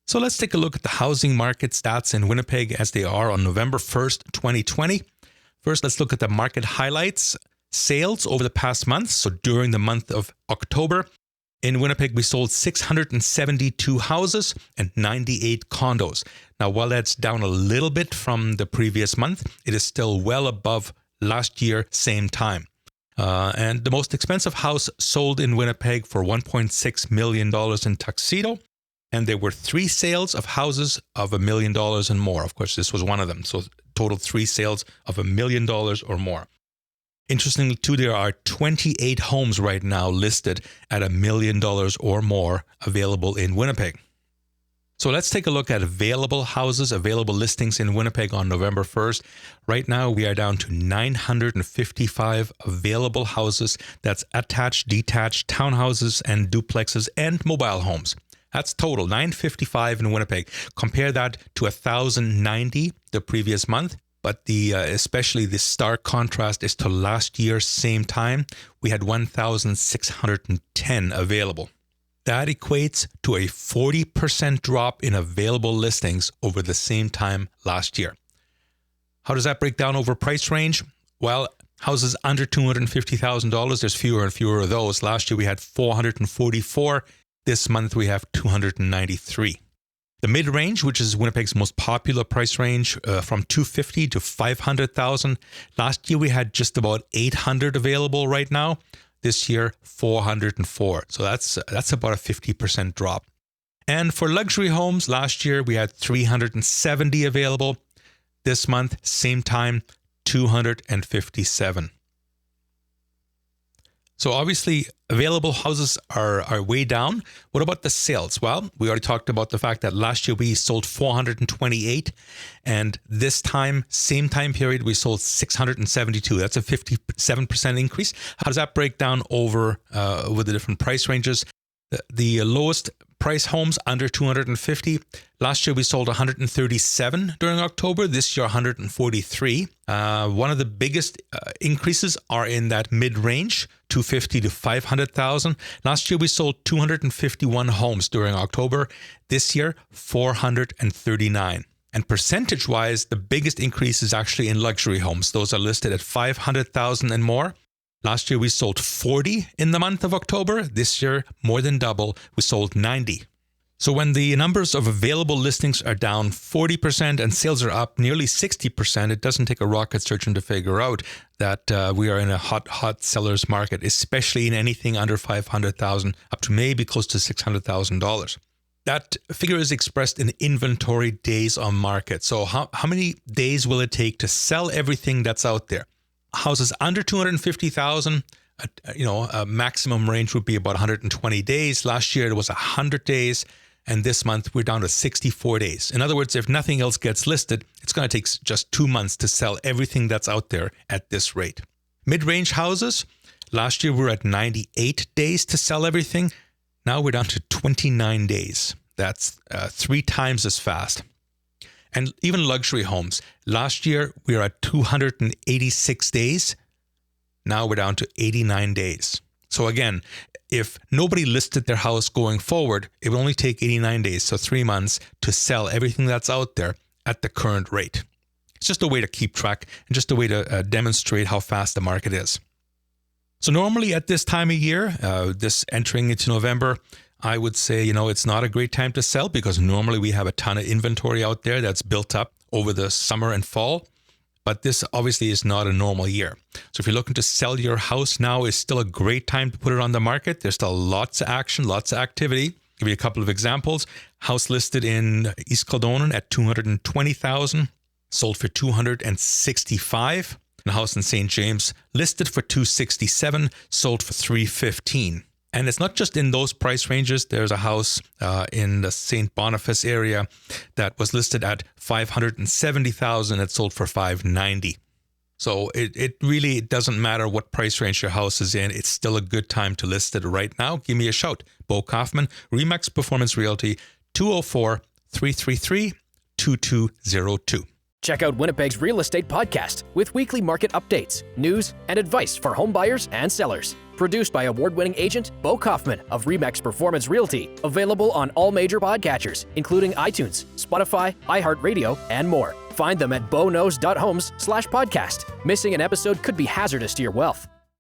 So let's take a look at the housing market stats in Winnipeg as they are on November 1st, 2020. First, let's look at the market highlights. Sales over the past month, so during the month of October. In Winnipeg, we sold 672 houses and 98 condos. Now, while that's down a little bit from the previous month, it is still well above last year, same time. And the most expensive house sold in Winnipeg for $1.6 million in Tuxedo. And there were 3 sales of houses of $1 million and more. Of course, this was one of them. So total 3 sales of $1 million or more. Interestingly, too, there are 28 homes right now listed at $1 million or more available in Winnipeg. So let's take a look at available houses, available listings in Winnipeg on November 1st. Right now, we are down to 955 available houses. That's attached, detached, townhouses, and duplexes, and mobile homes. That's total, 955 in Winnipeg. Compare that to 1,090 the previous month. But especially the stark contrast is to last year, same time, we had 1,610 available. That equates to a 40% drop in available listings over the same time last year. How does that break down over price range? Well, houses under $250,000, there's fewer and fewer of those. Last year we had 444. This month we have 293. The mid-range, which is Winnipeg's most popular price range, from $250,000 to $500,000. Last year we had just about 800 available right now. This year, 404. So that's about a 50% drop. And for luxury homes, last year we had 370 available. This month, same time, 257. So obviously, available houses are way down. What about the sales? Well, we already talked about the fact that last year we sold 428, and this time, same time period, we sold 672. That's a 57% increase. How does that break down over with the different price ranges? The lowest price homes under 250. Last year we sold 137 during October. This year 143. One of the biggest increases are in that mid-range, 250 to 500,000. Last year we sold 251 homes during October. This year 439. And percentage-wise, the biggest increase is actually in luxury homes. Those are listed at 500,000 and more. Last year, we sold 40 in the month of October. This year, more than double, we sold 90. So when the numbers of available listings are down 40% and sales are up nearly 60%, it doesn't take a rocket surgeon to figure out that we are in a hot seller's market, especially in anything under $500,000 up to maybe close to $600,000. That figure is expressed in inventory days on market. So how many days will it take to sell everything that's out there? Houses under 250,000, a maximum range would be about 120 days. Last year it was 100 days, and this month we're down to 64 days. In other words, if nothing else gets listed, it's going to take just 2 months to sell everything that's out there at this rate. Mid-range houses, last year we were at 98 days to sell everything. Now we're down to 29 days. That's 3 times as fast. And even luxury homes. Last year, we were at 286 days. Now we're down to 89 days. So again, if nobody listed their house going forward, it would only take 89 days, so 3 months, to sell everything that's out there at the current rate. It's just a way to keep track and just a way to demonstrate how fast the market is. So normally at this time of year, this entering into November, I would say, it's not a great time to sell because normally we have a ton of inventory out there that's built up over the summer and fall. But this obviously is not a normal year. So if you're looking to sell your house, now is still a great time to put it on the market. There's still lots of action, lots of activity. I'll give you a couple of examples. House listed in East Kildonan at $220,000, sold for $265,000. And a house in St. James listed for $267,000, sold for $315,000. And it's not just in those price ranges. There's a house in the St. Boniface area that was listed at $570,000. It sold for $590,000. So it really doesn't matter what price range your house is in. It's still a good time to list it right now. Give me a shout. Bo Kaufman, Remax Performance Realty, 204-333-2202. Check out Winnipeg's Real Estate Podcast with weekly market updates, news, and advice for home buyers and sellers. Produced by award-winning agent Bo Kaufman of Remax Performance Realty. Available on all major podcatchers, including iTunes, Spotify, iHeartRadio, and more. Find them at boknows.homes/podcast. Missing an episode could be hazardous to your wealth.